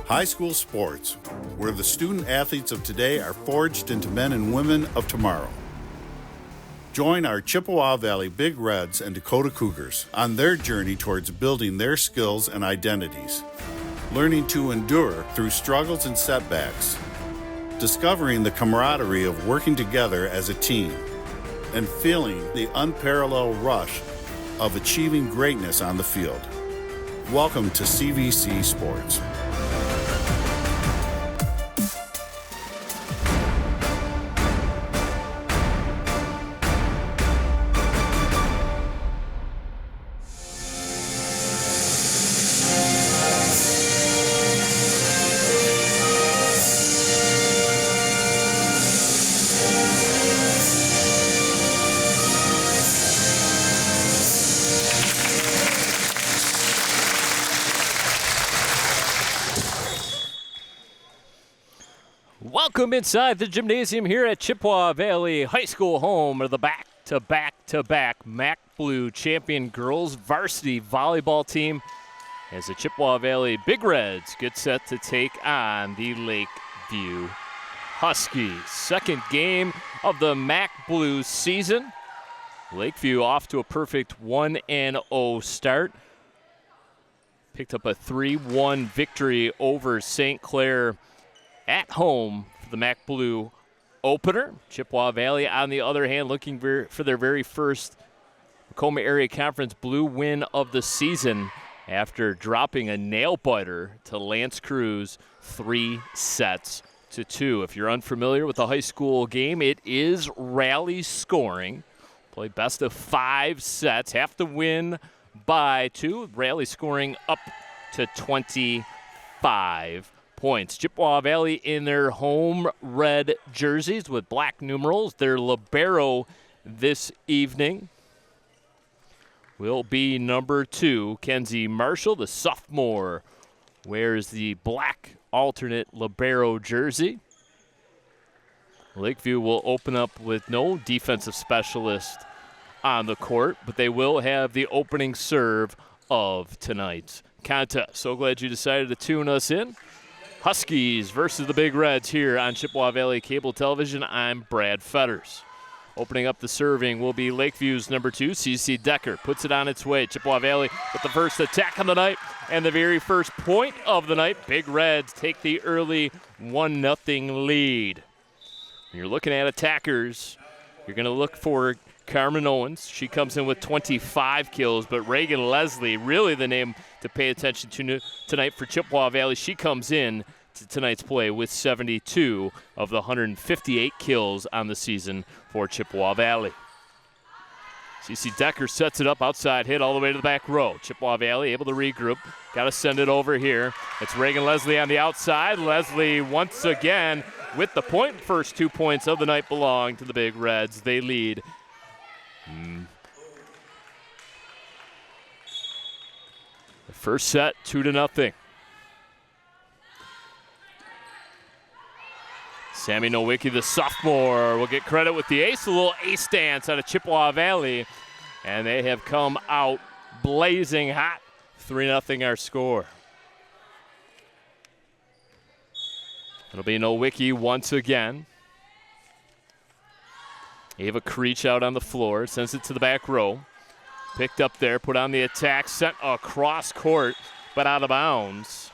High school sports, where the student athletes of today are forged into men and women of tomorrow. Join our Chippewa Valley Big Reds and Dakota Cougars on their journey towards building their skills and identities, learning to endure through struggles and setbacks, discovering the camaraderie of working together as a team, and feeling the unparalleled rush of achieving greatness on the field. Welcome to CVC Sports. Welcome inside the gymnasium here at Chippewa Valley High School, home of the back-to-back MAC Blue champion girls varsity volleyball team, as the Chippewa Valley Big Reds get set to take on the Lakeview Huskies. Second game of the MAC Blue season. Lakeview off to a perfect 1-0 start. Picked up a 3-1 victory over St. Clair at home for the MAC Blue opener. Chippewa Valley, on the other hand, looking for their very first Tacoma Area Conference Blue win of the season after dropping a nail-biter to L'Anse Creuse 3-2. If you're unfamiliar with the high school game, it is rally scoring. Play best of 5 sets. Have to win by 2. Rally scoring up to 25 points. Chippewa Valley in their home red jerseys with black numerals. Their libero this evening will be number 2, Kenzie Marshall, the sophomore, wears the black alternate libero jersey. Lakeview will open up with no defensive specialist on the court, but they will have the opening serve of tonight's contest. So glad you decided to tune us in. Huskies versus the Big Reds here on Chippewa Valley Cable Television. I'm Brad Fetters. Opening up the serving will be Lakeview's number 2, CC Decker. Puts it on its way. Chippewa Valley with the first attack of the night and the very first point of the night. Big Reds take the early 1-0 lead. When you're looking at attackers, you're going to look for Carmen Owens. She comes in with 25 kills, but Reagan Leslie, really the name to pay attention to tonight for Chippewa Valley. She comes in to tonight's play with 72 of the 158 kills on the season for Chippewa Valley. CC Decker sets it up, outside hit all the way to the back row. Chippewa Valley able to regroup. Got to send it over here. It's Reagan Leslie on the outside. Leslie once again with the point. First 2 points of the night belong to the Big Reds. They lead. The first set, 2-0. Sammy Nowicki, the sophomore, will get credit with the ace. A little ace dance out of Chippewa Valley. And they have come out blazing hot. 3-0 our score. It'll be Nowicki once again. Ava Creech out on the floor, sends it to the back row. Picked up there, put on the attack, sent across court, but out of bounds.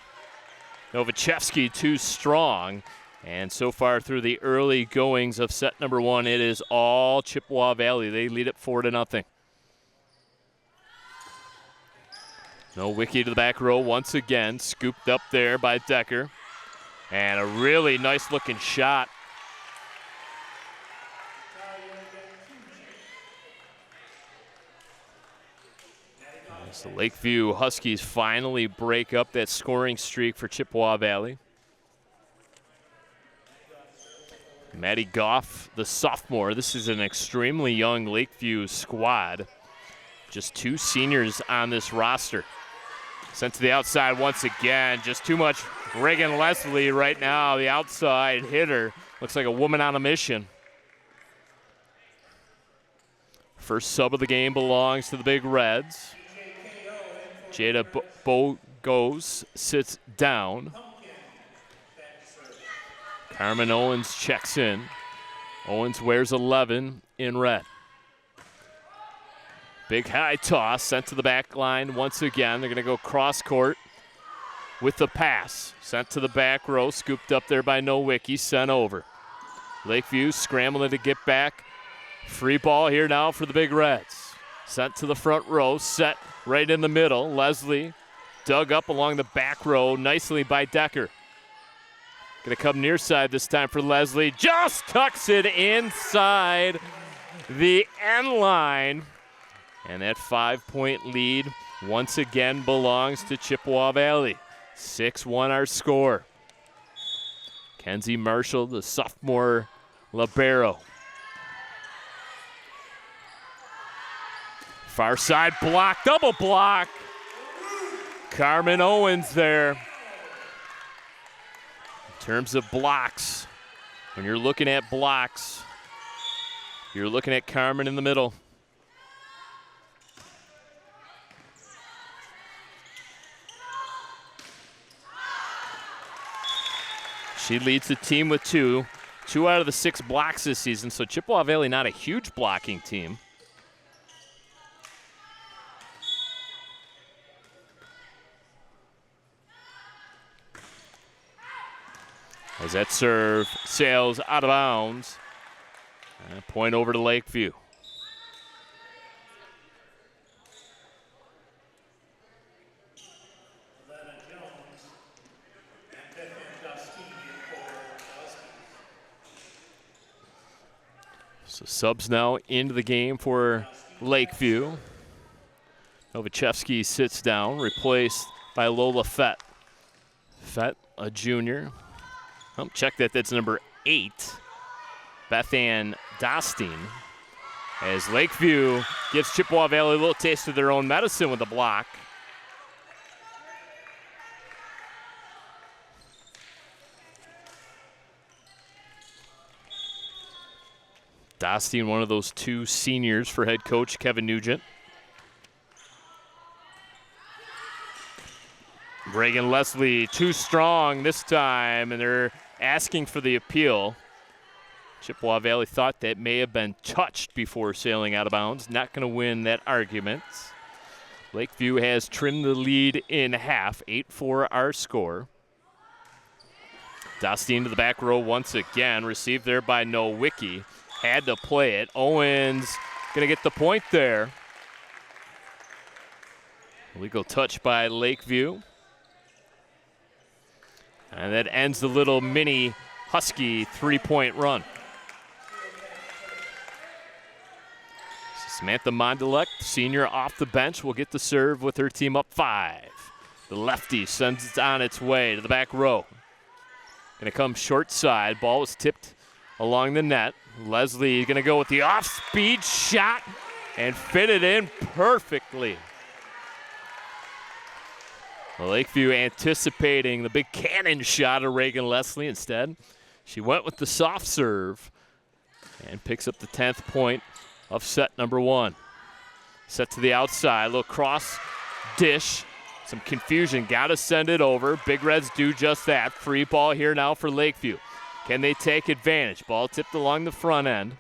Novichevsky too strong. And so far through the early goings of set number 1, it is all Chippewa Valley. They lead it 4-0. Nowicki to the back row once again, scooped up there by Decker. And a really nice looking shot. The Lakeview Huskies finally break up that scoring streak for Chippewa Valley. Maddie Goff, the sophomore. This is an extremely young Lakeview squad. Just 2 seniors on this roster. Sent to the outside once again. Just too much Reagan Leslie right now, the outside hitter. Looks like a woman on a mission. First sub of the game belongs to the Big Reds. Jada Bogos sits down. Carmen Owens checks in. Owens wears 11 in red. Big high toss sent to the back line once again. They're going to go cross court with the pass. Sent to the back row, scooped up there by Nowicki, sent over. Lakeview scrambling to get back. Free ball here now for the Big Reds. Sent to the front row, set right in the middle. Leslie dug up along the back row nicely by Decker. Gonna come near side this time for Leslie. Just tucks it inside the end line. And that 5-point lead once again belongs to Chippewa Valley. 6-1 our score. Kenzie Marshall, the sophomore libero. Far side block, double block. Carmen Owens there. In terms of blocks, when you're looking at blocks, you're looking at Carmen in the middle. She leads the team with 2. 2 out of the 6 blocks this season, so Chippewa Valley not a huge blocking team. As that serve sails out of bounds. And a point over to Lakeview. So subs now into the game for Lakeview. Novichevsky sits down, replaced by Lola Fett. Fett, a junior. Oh, check that, that's number 8, Bethann Dostine. As Lakeview gives Chippewa Valley a little taste of their own medicine with the block. Dostine, one of those 2 seniors for head coach Kevin Nugent. Reagan Leslie too strong this time, and they're asking for the appeal. Chippewa Valley thought that may have been touched before sailing out of bounds. Not going to win that argument. Lakeview has trimmed the lead in half, 8-4 our score. Dostine to the back row once again, received there by Nowicki. Had to play it. Owens going to get the point there. Illegal touch by Lakeview. And that ends the little mini Husky 3-point run. Samantha Mondelek, senior off the bench, will get the serve with her team up 5. The lefty sends it on its way to the back row. Going to come short side. Ball was tipped along the net. Leslie going to go with the off-speed shot and fit it in perfectly. Lakeview anticipating the big cannon shot of Reagan Leslie. Instead, she went with the soft serve and picks up the 10th point of set number 1. Set to the outside, little cross dish. Some confusion, got to send it over. Big Reds do just that. Free ball here now for Lakeview. Can they take advantage? Ball tipped along the front end.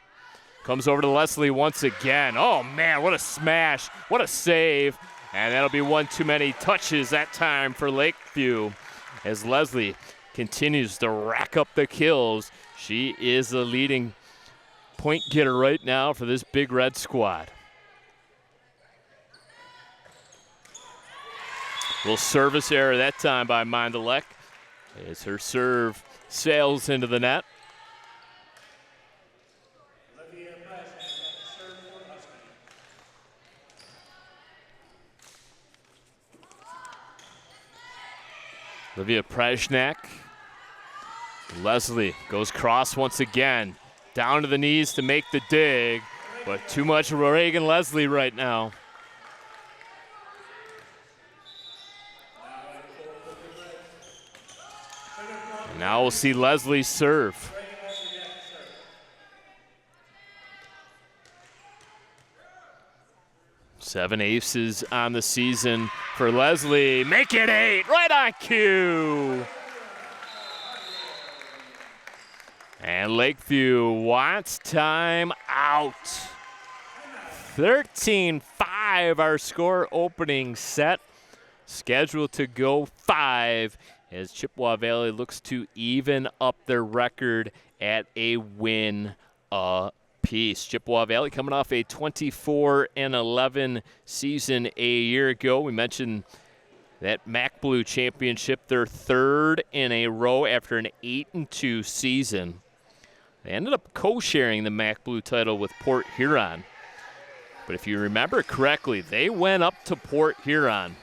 Comes over to Leslie once again. Oh, man, what a smash. What a save. And that'll be one too many touches that time for Lakeview as Leslie continues to rack up the kills. She is the leading point getter right now for this Big Red squad. Little service error that time by Mondelek as her serve sails into the net. Olivia Prajnak. Leslie goes cross once again. Down to the knees to make the dig, but too much Reagan Leslie right now. And now we'll see Leslie serve. Seven aces on the season for Leslie. Make it 8, right on cue. And Lakeview wants time out. 13-5 our score opening set. Scheduled to go 5 as Chippewa Valley looks to even up their record at a win apiece. Chippewa Valley coming off a 24-11 season a year ago. We mentioned that MAC Blue championship, their third in a row after an 8-2 season. They ended up co-sharing the MAC Blue title with Port Huron. But if you remember correctly, they went up to Port Huron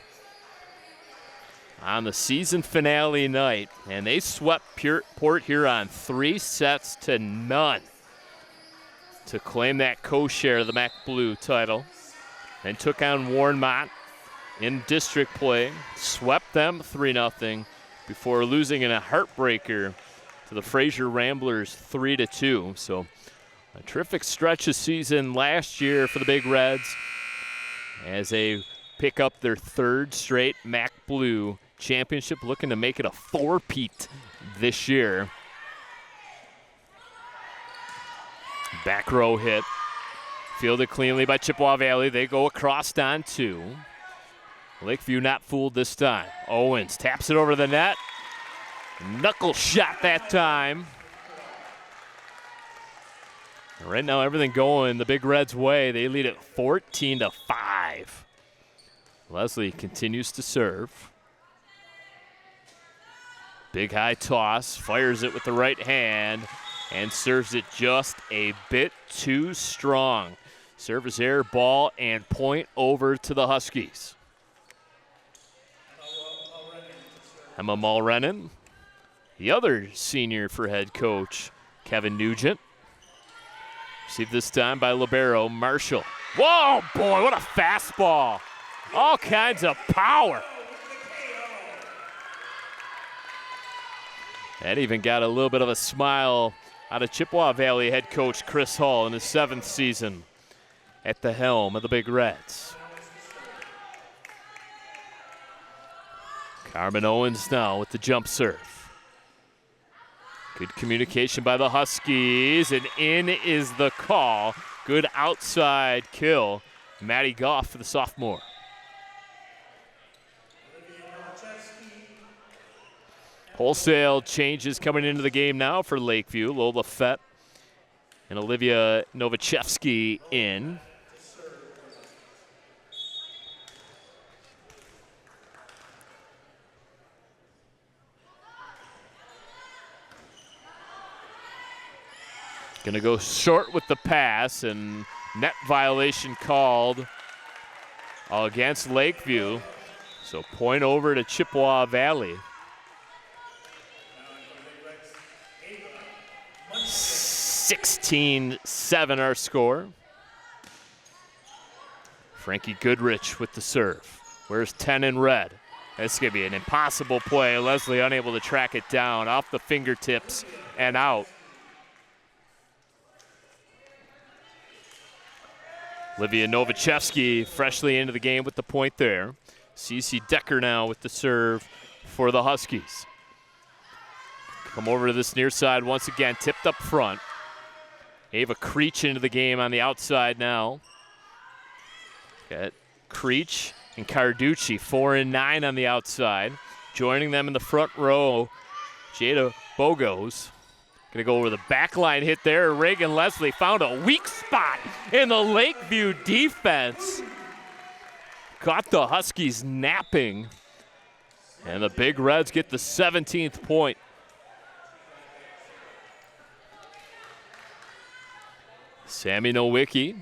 on the season finale night, and they swept Port Huron 3-0 to claim that co-share of the MAC Blue title. Then took on Warrenmont in district play, swept them 3-0 before losing in a heartbreaker to the Fraser Ramblers 3-2. So a terrific stretch of season last year for the Big Reds as they pick up their third straight MAC Blue championship, looking to make it a four-peat this year. Back row hit. Fielded cleanly by Chippewa Valley. They go across on 2. Lakeview not fooled this time. Owens taps it over the net. Knuckle shot that time. Right now, everything going the Big Reds' way. They lead it 14-5. Leslie continues to serve. Big high toss, fires it with the right hand, and serves it just a bit too strong. Service error, ball, and point over to the Huskies. Emma Mulrennan, the other senior for head coach Kevin Nugent. Received this time by libero Marshall. Whoa, boy, what a fastball. All kinds of power. That even got a little bit of a smile out of Chippewa Valley head coach Chris Hall in his 7th season at the helm of the Big Reds. Carmen Owens now with the jump serve. Good communication by the Huskies, and in is the call. Good outside kill. Maddie Goff for the sophomore. Wholesale changes coming into the game now for Lakeview. Lola Fett and Olivia Novichevsky in. Going to go short with the pass, and net violation called against Lakeview. So point over to Chippewa Valley. 16-7 our score. Frankie Goodrich with the serve. Where's 10 in red? That's going to be an impossible play. Leslie unable to track it down off the fingertips and out. Olivia Novichevsky freshly into the game with the point there. Cece Decker now with the serve for the Huskies. Come over to this near side once again, tipped up front. Ava Creech into the game on the outside now. Got Creech and Carducci, 4 and 9 on the outside. Joining them in the front row, Jada Bogos. Gonna go over the backline hit there. Reagan Leslie found a weak spot in the Lakeview defense. Caught the Huskies napping. And the Big Reds get the 17th point. Sammy Nowicki,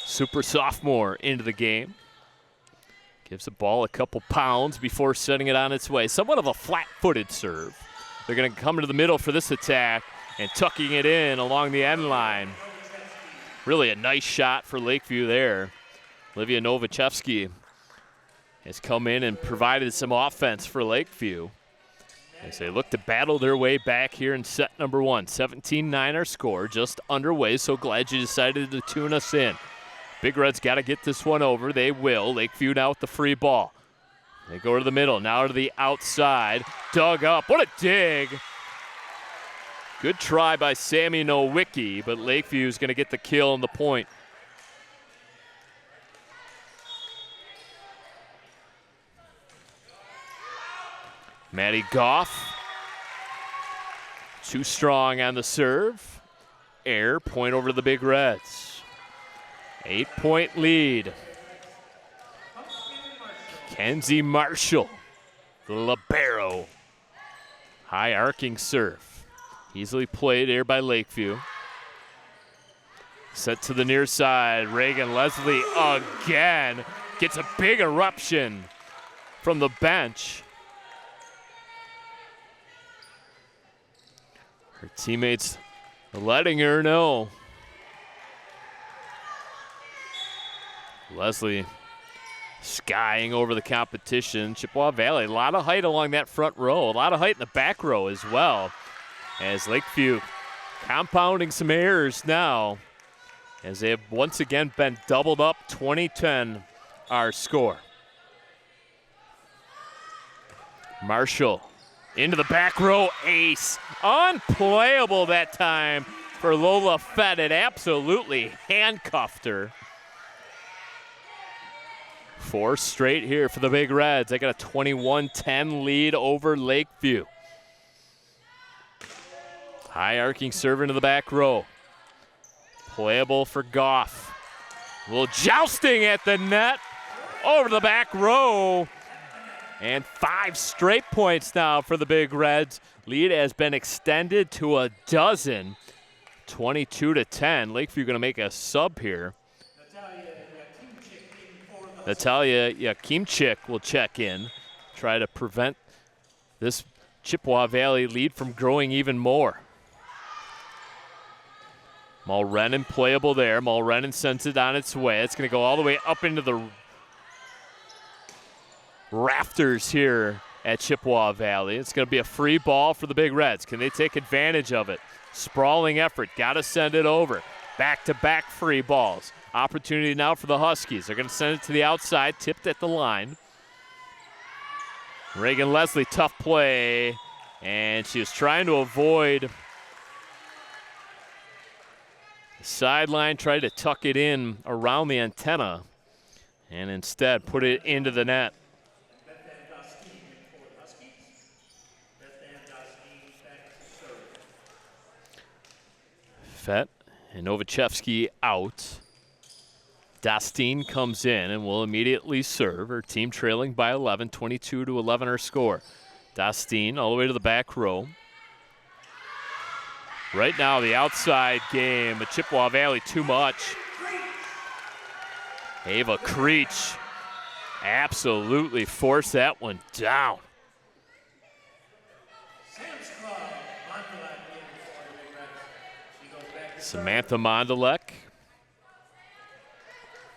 super sophomore, into the game. Gives the ball a couple pounds before setting it on its way. Somewhat of a flat-footed serve. They're going to come to the middle for this attack and tucking it in along the end line. Really a nice shot for Lakeview there. Olivia Novichevsky has come in and provided some offense for Lakeview as they look to battle their way back here in set number 1. 17-9 our score, just underway, so glad you decided to tune us in. Big Red's got to get this one over. They will. Lakeview now with the free ball. They go to the middle, now to the outside. Dug up. What a dig Good try by Sammy Nowicki, but Lakeview is going to get the kill and the point. Maddie Goff, too strong on the serve. Air, point over to the Big Reds. 8-point lead. Kenzie Marshall, the libero. High arcing serve. Easily played here by Lakeview. Set to the near side. Reagan Leslie again gets a big eruption from the bench. Her teammates letting her know. Leslie skying over the competition. Chippewa Valley, a lot of height along that front row, a lot of height in the back row as well. As Lakeview compounding some errors now, as they have once again been doubled up. 20-10 our score. Marshall into the back row, ace. Unplayable that time for Lola Fett. It absolutely handcuffed her. 4 straight here for the Big Reds. They got a 21-10 lead over Lakeview. High arcing serve into the back row. Playable for Goff. A little jousting at the net. Over the back row. And 5 straight points now for the Big Reds. Lead has been extended to a dozen. 22-10. Lakeview going to make a sub here. Natalia Yakimchik will check in. Try to prevent this Chippewa Valley lead from growing even more. Mulrennan playable there. Mulrennan sends it on its way. It's going to go all the way up into the rafters here at Chippewa Valley. It's going to be a free ball for the Big Reds. Can they take advantage of it? Sprawling effort. Got to send it over. Back-to-back free balls. Opportunity now for the Huskies. They're going to send it to the outside. Tipped at the line. Reagan Leslie, tough play. And she was trying to avoid the sideline, tried to tuck it in around the antenna, and instead put it into the net. Fett and Novichevsky out. Dostine comes in and will immediately serve. Her team trailing by 11, 22-11 her score. Dostine all the way to the back row. Right now, the outside game at Chippewa Valley too much. Ava Creech absolutely forced that one down. Samantha Mondalek.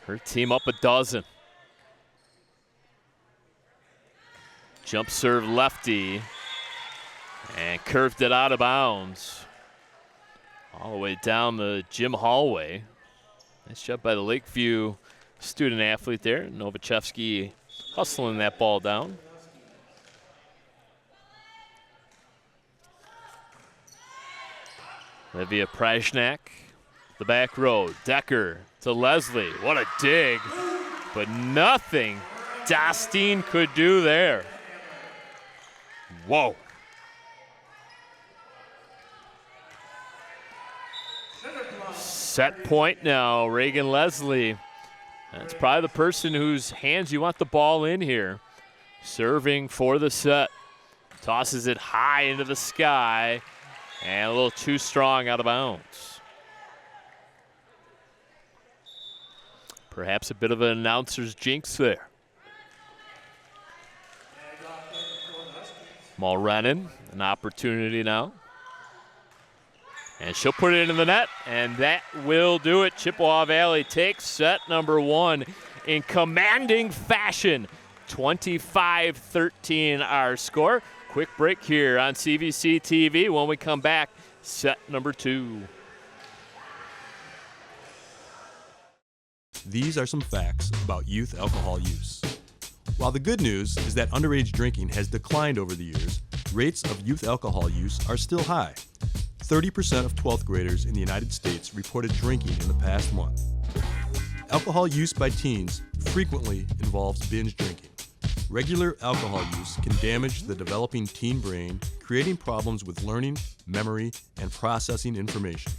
Her team up a dozen. Jump serve lefty. And curved it out of bounds. All the way down the gym hallway. Nice job by the Lakeview student athlete there. Novichevsky hustling that ball down. Livia Prajnak, the back row. Decker to Leslie. What a dig. But nothing Dostine could do there. Whoa. Set point now, Reagan Leslie. That's probably the person whose hands you want the ball in here. Serving for the set. Tosses it high into the sky. And a little too strong out of bounds. Perhaps a bit of an announcer's jinx there. Mulrennan, an opportunity now. And she'll put it in the net, and that will do it. Chippewa Valley takes set number 1 in commanding fashion. 25-13 our score. Quick break here on CVC TV. When we come back, set number 2. These are some facts about youth alcohol use. While the good news is that underage drinking has declined over the years, rates of youth alcohol use are still high. 30% of 12th graders in the United States reported drinking in the past month. Alcohol use by teens frequently involves binge drinking. Regular alcohol use can damage the developing teen brain, creating problems with learning, memory, and processing information.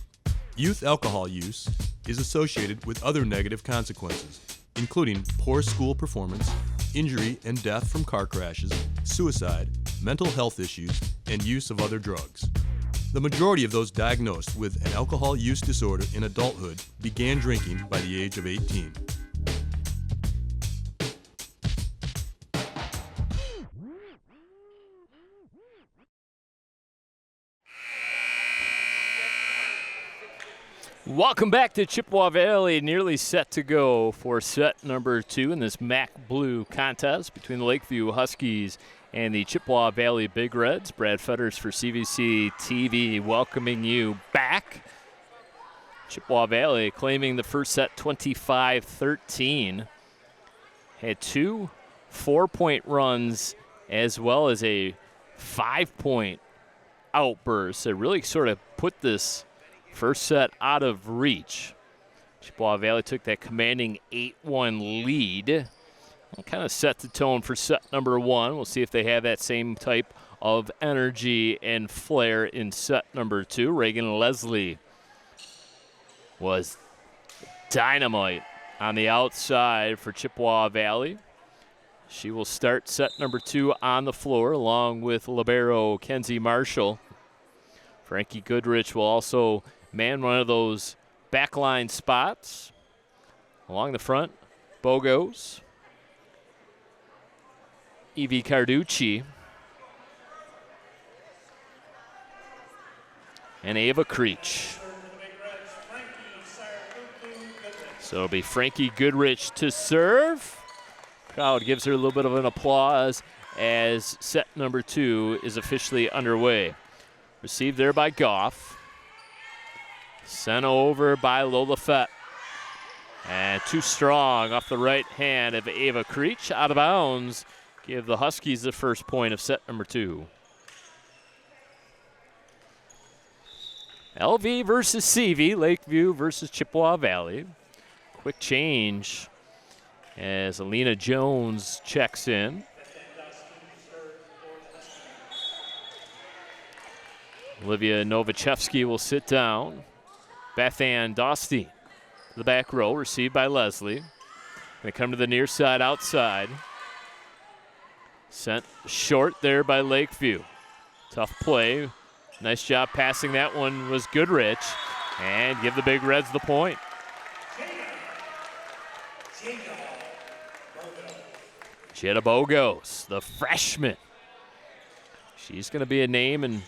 Youth alcohol use is associated with other negative consequences, including poor school performance, injury and death from car crashes, suicide, mental health issues, and use of other drugs. The majority of those diagnosed with an alcohol use disorder in adulthood began drinking by the age of 18. Welcome back to Chippewa Valley, nearly set to go for set number 2 in this MAC Blue contest between the Lakeview Huskies and the Chippewa Valley Big Reds. Brad Fetters for CVC TV welcoming you back. Chippewa Valley claiming the first set 25-13. Had 2 4-point runs as well as a 5-point outburst. It really sort of put this first set out of reach. Chippewa Valley took that commanding 8-1 lead. And kind of set the tone for set number 1. We'll see if they have that same type of energy and flair in set number 2. Reagan Leslie was dynamite on the outside for Chippewa Valley. She will start set number 2 on the floor along with libero Kenzie Marshall. Frankie Goodrich will also man one of those backline spots. Along the front, Bogos, Evie Carducci, and Ava Creech. So it'll be Frankie Goodrich to serve. Crowd gives her a little bit of an applause as set number 2 is officially underway. Received there by Goff. Sent over by Lola Fett. And too strong off the right hand of Ava Creech. Out of bounds. Give the Huskies the first point of set number 2. LV versus CV. Lakeview versus Chippewa Valley. Quick change as Alina Jones checks in. Olivia Novichevsky will sit down. Beth Ann Dostie to the back row, received by Leslie. They come to the near side outside. Sent short there by Lakeview. Tough play. Nice job passing that one was Goodrich. And give the Big Reds the point. Jetta Bogos, the freshman. She's going to be a name and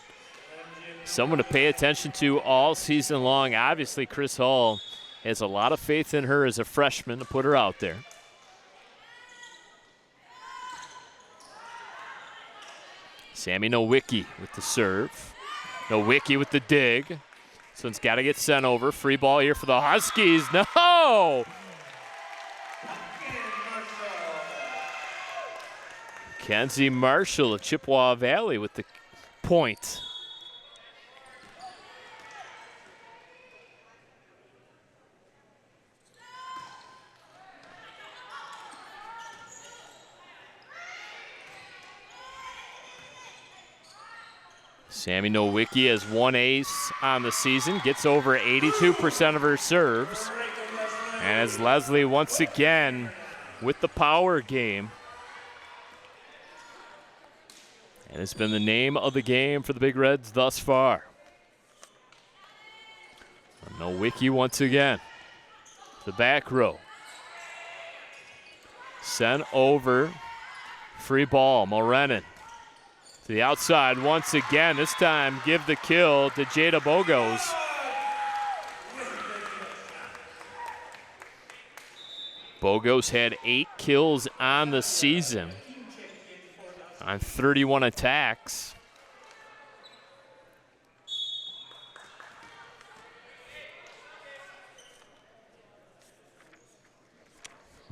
someone to pay attention to all season long. Obviously, Chris Hall has a lot of faith in her as a freshman to put her out there. Sammy Nowicki with the serve. Nowicki with the dig. This one's got to get sent over. Free ball here for the Huskies. No! Kenzie Marshall of Chippewa Valley with the point. Sammy Nowicki has 1 ace on the season, gets over 82% of her serves. And as Leslie once again with the power game. And it's been the name of the game for the Big Reds thus far. Nowicki once again. The back row. Sent over. Free ball, Morenin. To the outside once again. This time give the kill to Jada Bogos. Bogos had 8 kills on the season on 31 attacks.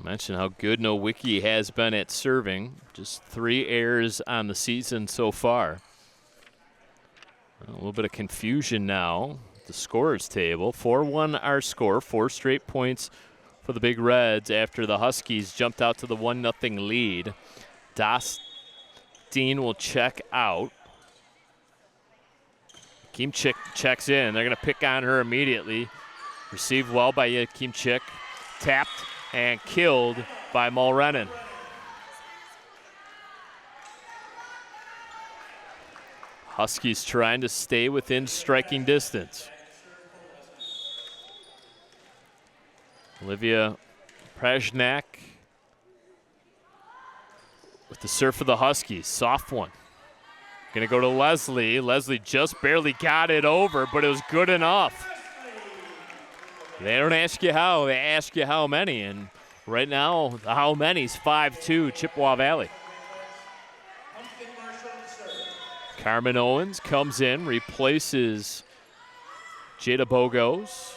Mention how good Nowicki has been at serving. Just 3 errors on the season so far. A little bit of confusion now. The scorer's table. 4-1 our score. 4 straight points for the Big Reds after the Huskies jumped out to the 1-0 lead. Dean will check out. Kimchik checks in. They're going to pick on her immediately. Received well by Kimchik. Tapped and killed by Mulrennan. Huskies trying to stay within striking distance. Olivia Prajnak with the serve for the Huskies. Soft one. Gonna go to Leslie. Leslie just barely got it over, but it was good enough. They don't ask you how, they ask you how many. And right now, the how many's 5-2 Chippewa Valley. Carmen Owens comes in, replaces Jada Bogos.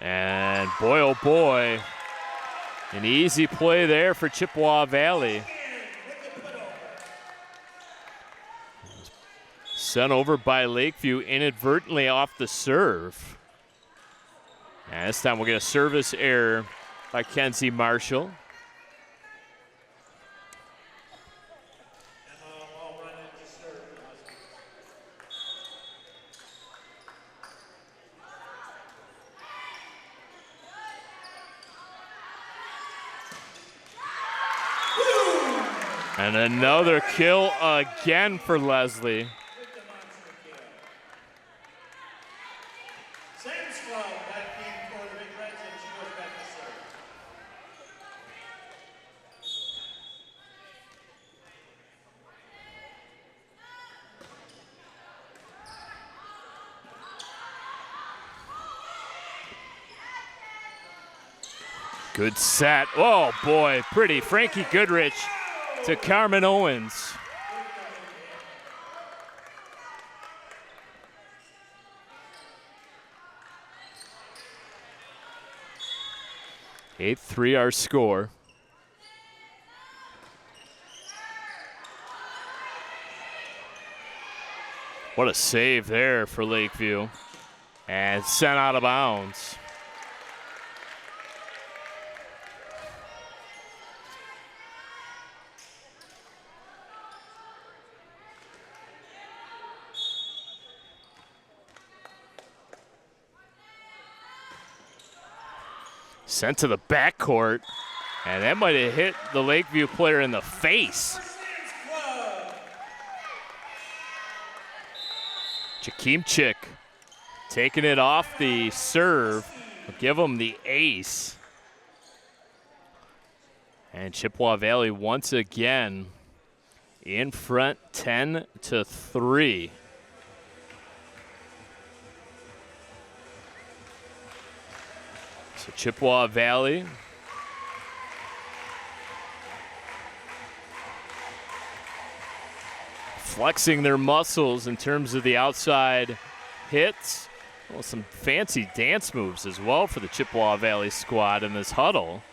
And boy, oh boy, an easy play there for Chippewa Valley. Sent over by Lakeview inadvertently off the serve. And this time we'll get a service error by Kenzie Marshall. And another kill again for Leslie. Good set. Oh boy, pretty. Frankie Goodrich to Carmen Owens. (8-3) our score. What a save there for Lakeview. And sent out of bounds. Sent to the backcourt, and that might have hit the Lakeview player in the face. Jakimchik taking it off the serve. Will give him the ace. And Chippewa Valley once again in front 10-3. So Chippewa Valley flexing their muscles in terms of the outside hits. Well, some fancy dance moves as well for the Chippewa Valley squad in this huddle.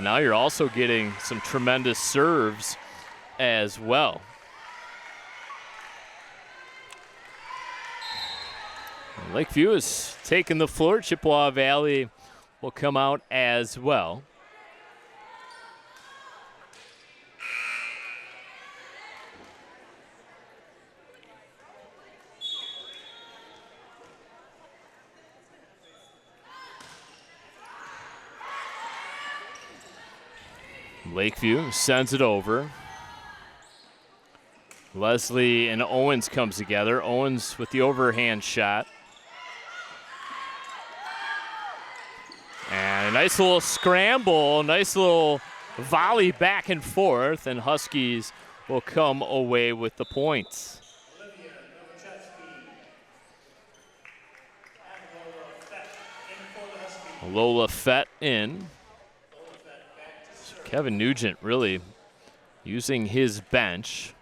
Now you're also getting some tremendous serves as well. Lakeview is taking the floor. Chippewa Valley will come out as well. Lakeview sends it over. Leslie and Owens comes together. Owens with the overhand shot. And a nice little scramble, nice little volley back and forth, and Huskies will come away with the points. Lola Fett in. So Kevin Nugent really using his bench.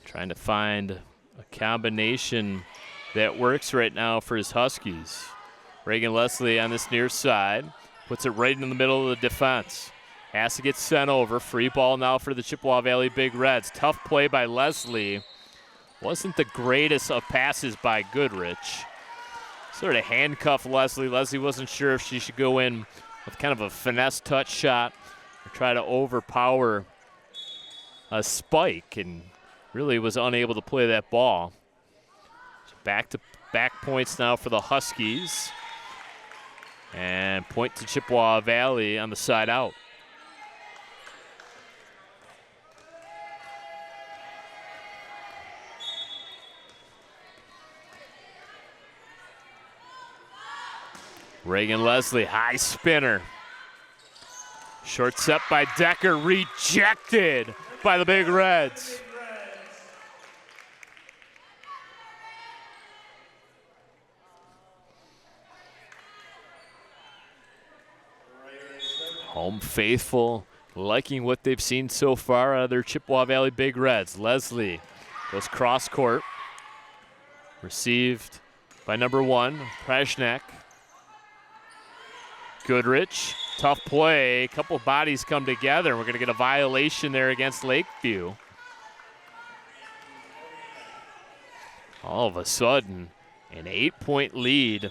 Trying to find a combination that works right now for his Huskies. Reagan Leslie on this near side puts it right in the middle of the defense. Has to get sent over. Free ball now for the Chippewa Valley Big Reds. Tough play by Leslie. Wasn't the greatest of passes by Goodrich. Sort of handcuffed Leslie. Leslie wasn't sure if she should go in with kind of a finesse touch shot or try to overpower a spike, and really was unable to play that ball. So back-to-back points now for the Huskies. And point to Chippewa Valley on the side out. Reagan Leslie, high spinner. Short set by Decker, rejected by the Big Reds. Home faithful, liking what they've seen so far out of their Chippewa Valley Big Reds. Leslie goes cross court. Received by number 1, Prashnak. Goodrich, tough play. A couple bodies come together. We're going to get a violation there against Lakeview. All of a sudden, an 8-point lead.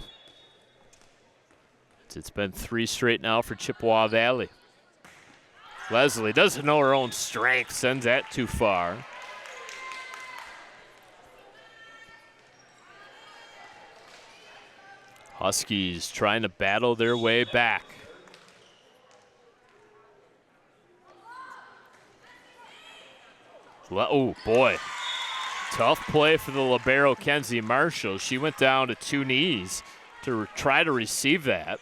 It's been 3 straight now for Chippewa Valley. Leslie doesn't know her own strength, sends that too far. Huskies trying to battle their way back. Oh, boy. Tough play for the libero, Kenzie Marshall. She went down to 2 knees to try to receive that.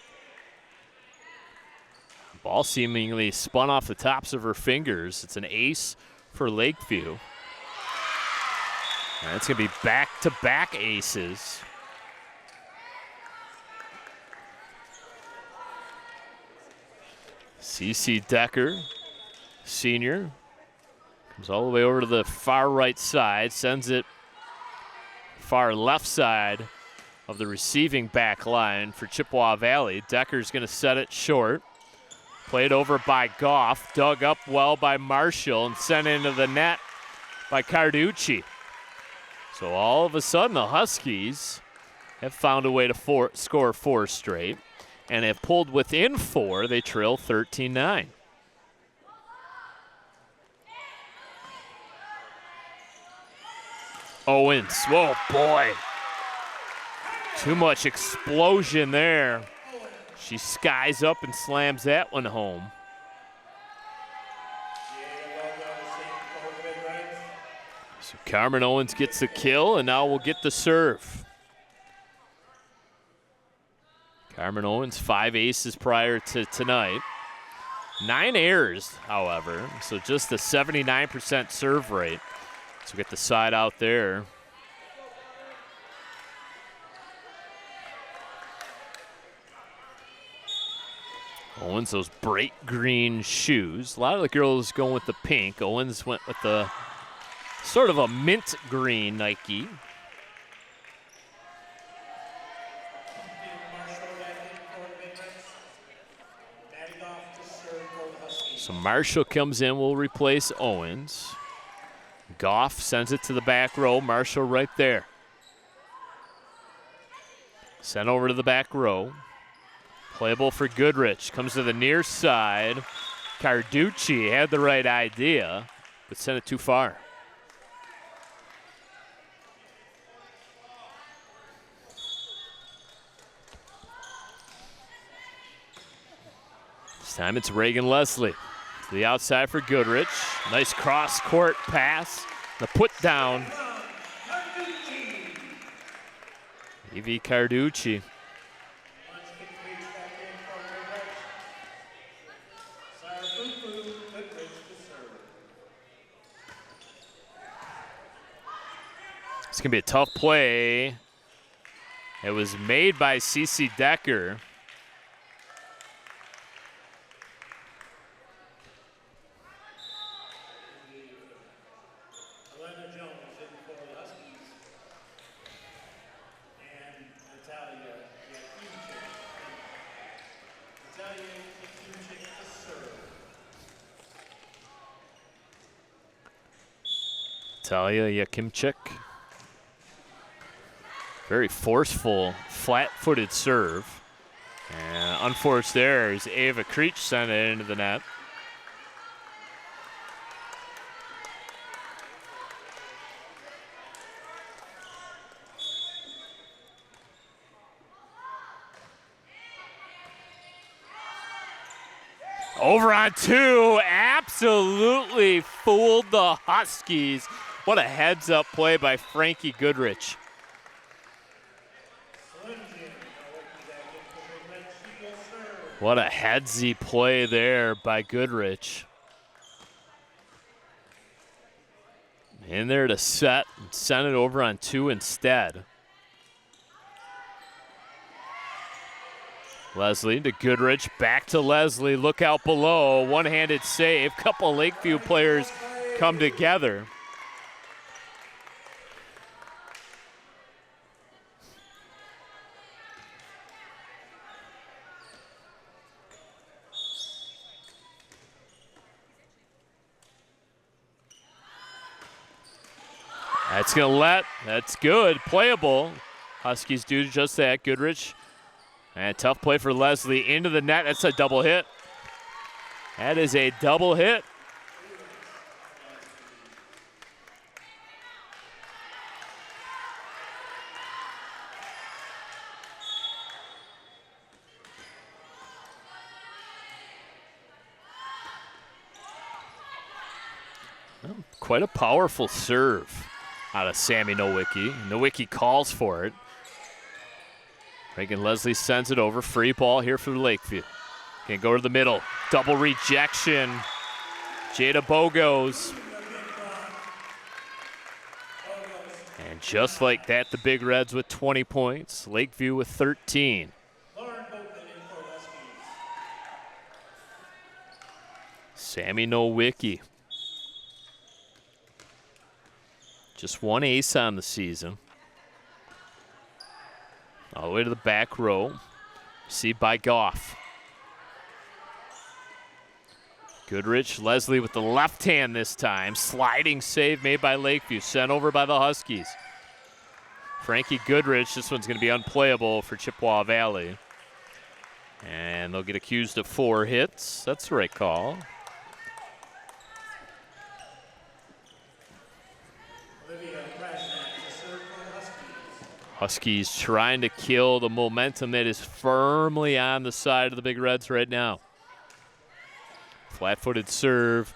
Ball seemingly spun off the tops of her fingers. It's an ace for Lakeview. And it's going to be back-to-back aces. CC Decker, senior, comes all the way over to the far right side, sends it far left side of the receiving back line for Chippewa Valley. Decker's going to set it short. Played over by Goff, dug up well by Marshall, and sent into the net by Carducci. So all of a sudden, the Huskies have found a way to score 4 straight. And have pulled within 4. They trail 13-9. Owens, whoa, boy. Too much explosion there. She skies up and slams that one home. So Carmen Owens gets the kill, and now we'll get the serve. Carmen Owens, 5 aces prior to tonight. 9 errors, however, so just a 79% serve rate. So get the side out there. Owens, those bright green shoes. A lot of the girls going with the pink. Owens went with the sort of a mint green Nike. So Marshall comes in, will replace Owens. Goff sends it to the back row. Marshall right there. Sent over to the back row. Playable for Goodrich. Comes to the near side. Carducci had the right idea, but sent it too far. This time it's Reagan Leslie. To the outside for Goodrich. Nice cross-court pass. The put down. Evie Carducci. It's going to be a tough play. It was made by CC Decker. Natalia Yakimchik. Very forceful, flat-footed serve. And unforced errors, Ava Creech sent it into the net. Over on two, absolutely fooled the Huskies. What a heads-up play by Frankie Goodrich. What a headsy play there by Goodrich. In there to set and send it over on two instead. Leslie to Goodrich, back to Leslie, look out below, one-handed save. Couple Lakeview players come together. That's gonna that's good, playable. Huskies do just that, Goodrich. And tough play for Leslie into the net. That's a double hit. That is a double hit. Well, quite a powerful serve out of Sammy Nowicki. Nowicki calls for it. Reagan Leslie sends it over. Free ball here for Lakeview. Can go to the middle. Double rejection. Jada Bogos. And just like that, the Big Reds with 20 points. Lakeview with 13. Sammy Nowicki. Just one ace on the season. All the way to the back row. Received by Goff. Goodrich, Leslie with the left hand this time. Sliding save made by Lakeview. Sent over by the Huskies. Frankie Goodrich, this one's going to be unplayable for Chippewa Valley. And they'll get accused of 4 hits. That's the right call. Huskies trying to kill the momentum that is firmly on the side of the Big Reds right now. Flat-footed serve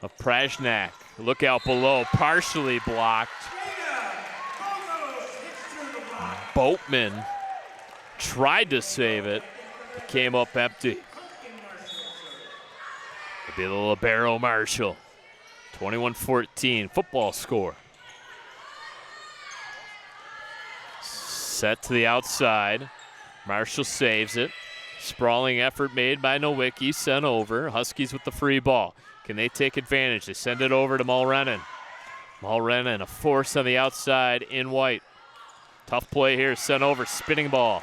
of Prashnak. Look out below, partially blocked. Boatman tried to save it. It came up empty. It'll be the libero Marshall. 21-14, football score. Set to the outside. Marshall saves it. Sprawling effort made by Nowicki, sent over. Huskies with the free ball. Can they take advantage? They send it over to Mulrennan. Mulrennan, a force on the outside in white. Tough play here, sent over, spinning ball.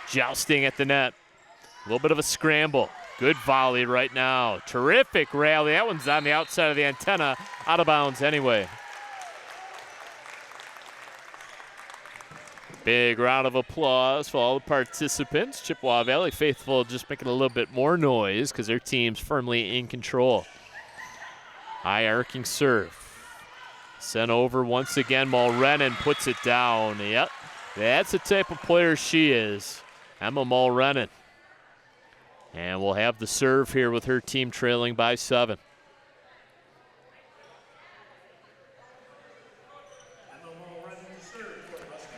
Jousting at the net. A little bit of a scramble. Good volley right now. Terrific rally. That one's on the outside of the antenna. Out of bounds anyway. Big round of applause for all the participants. Chippewa Valley faithful just making a little bit more noise because their team's firmly in control. High arcing serve. Sent over once again. Mulrennan puts it down. Yep, that's the type of player she is. Emma Mulrennan. And we'll have the serve here with her team trailing by 7.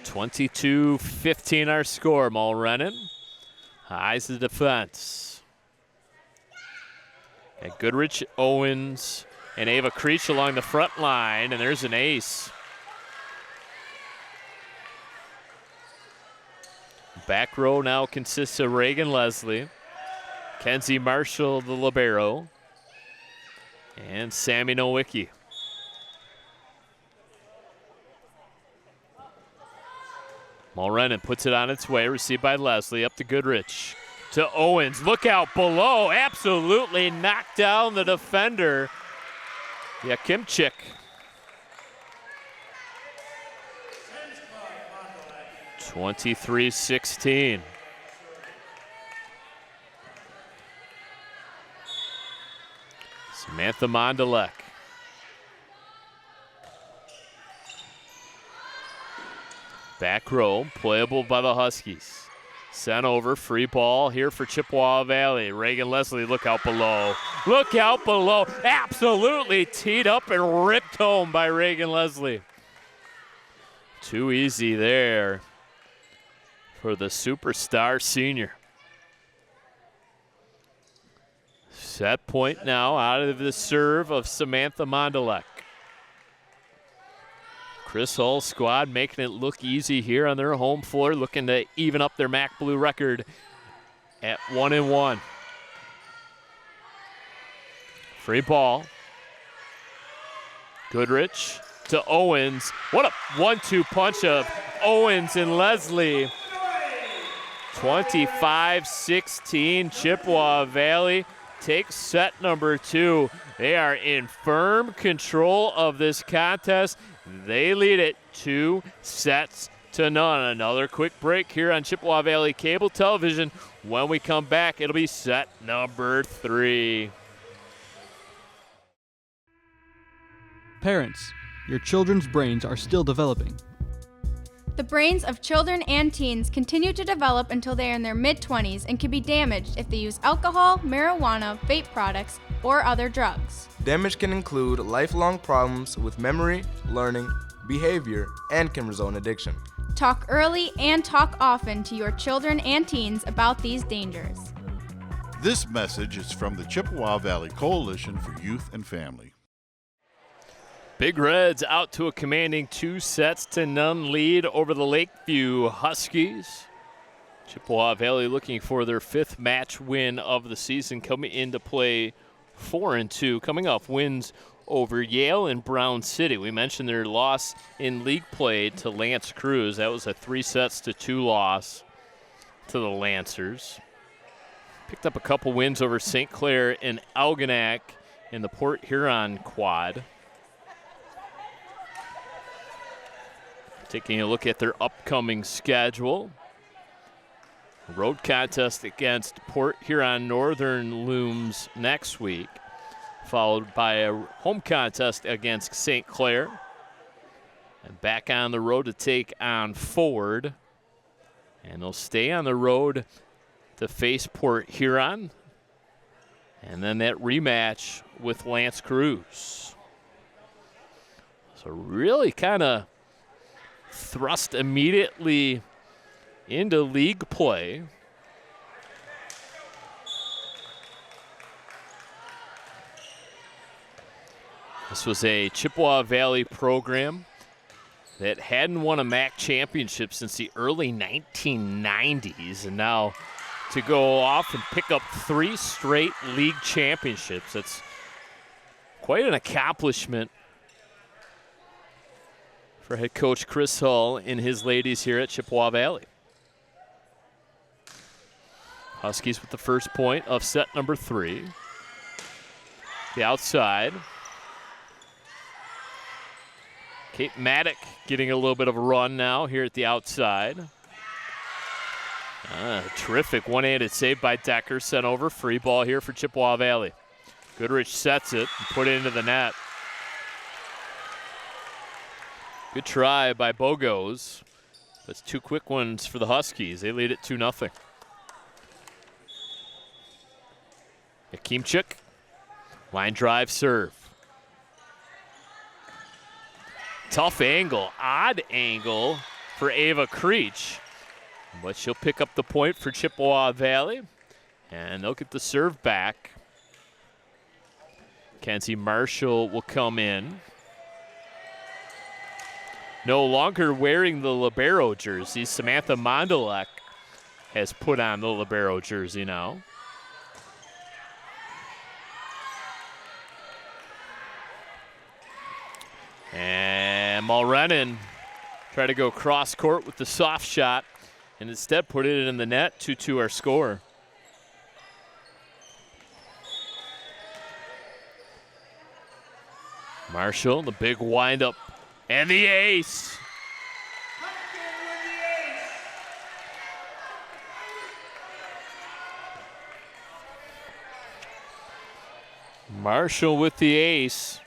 22-15 our score. Mulrennan eyes the defense. And Goodrich, Owens, and Ava Creech along the front line, and there's an ace. Back row now consists of Reagan Leslie, Kenzie Marshall, the libero, and Sammy Nowicki. Mulrennan puts it on its way, received by Leslie, up to Goodrich. To Owens, look out below, absolutely knocked down the defender. Yakimchik. 23-16. Samantha Mondalek. Back row, playable by the Huskies. Sent over, free ball here for Chippewa Valley. Reagan Leslie, look out below. Look out below. Absolutely teed up and ripped home by Reagan Leslie. Too easy there for the superstar senior. Set point now out of the serve of Samantha Mondalek. Chris Hull's squad making it look easy here on their home floor, looking to even up their MAC Blue record at 1-1. Free ball. Goodrich to Owens. What a 1-2 punch of Owens and Leslie. 25-16, Chippewa Valley takes set number 2. They are in firm control of this contest. They lead it 2-0. Another quick break here on Chippewa Valley Cable Television. When we come back, it'll be set number 3. Parents, your children's brains are still developing. The brains of children and teens continue to develop until they are in their mid-20s and can be damaged if they use alcohol, marijuana, vape products, or other drugs. Damage can include lifelong problems with memory, learning, behavior, and can result in addiction. Talk early and talk often to your children and teens about these dangers. This message is from the Chippewa Valley Coalition for Youth and Family. Big Reds out to a commanding 2-0 lead over the Lakeview Huskies. Chippewa Valley looking for their 5th match win of the season, coming into play 4-2, coming off wins over Yale and Brown City. We mentioned their loss in league play to Lance Cruz. That was a 3-2 loss to the Lancers. Picked up a couple wins over St. Clair and Algonac in the Port Huron quad. Taking a look at their upcoming schedule. Road contest against Port Huron Northern looms next week, followed by a home contest against St. Clair. And back on the road to take on Ford. And they'll stay on the road to face Port Huron. And then that rematch with Lance Cruz. So really kind of thrust immediately into league play. This was a Chippewa Valley program that hadn't won a MAC championship since the early 1990s, and now to go off and pick up 3 straight league championships, that's quite an accomplishment for head coach Chris Hull and his ladies here at Chippewa Valley. Huskies with the first point of set number 3. The outside. Kate Maddock getting a little bit of a run now here at the outside. Terrific one-handed save by Decker, sent over. Free ball here for Chippewa Valley. Goodrich sets it and put it into the net. Good try by Bogos. That's 2 quick ones for the Huskies. They lead it 2-0. Akimchuk, line drive serve. Tough angle, odd angle for Ava Creech. But she'll pick up the point for Chippewa Valley. And they'll get the serve back. Kenzie Marshall will come in. No longer wearing the libero jersey. Samantha Mondalek has put on the libero jersey now. And Mulrennan tried to go cross court with the soft shot and instead put it in the net. 2-2 our score. Marshall, the big windup, and the ace. Marshall with the ace.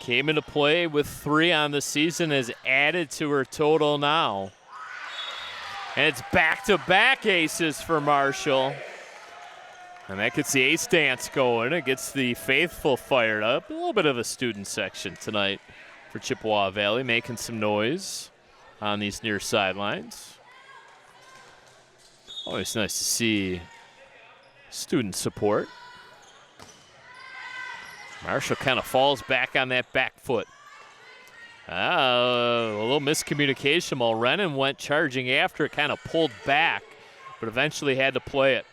Came into play with 3 on the season, has added to her total now. And it's back-to-back aces for Marshall. And that gets the ace dance going. It gets the faithful fired up. A little bit of a student section tonight for Chippewa Valley, making some noise on these near sidelines. Always nice to see student support. Marshall kind of falls back on that back foot. A little miscommunication. Mulrennan went charging after it, kind of pulled back, but eventually had to play it.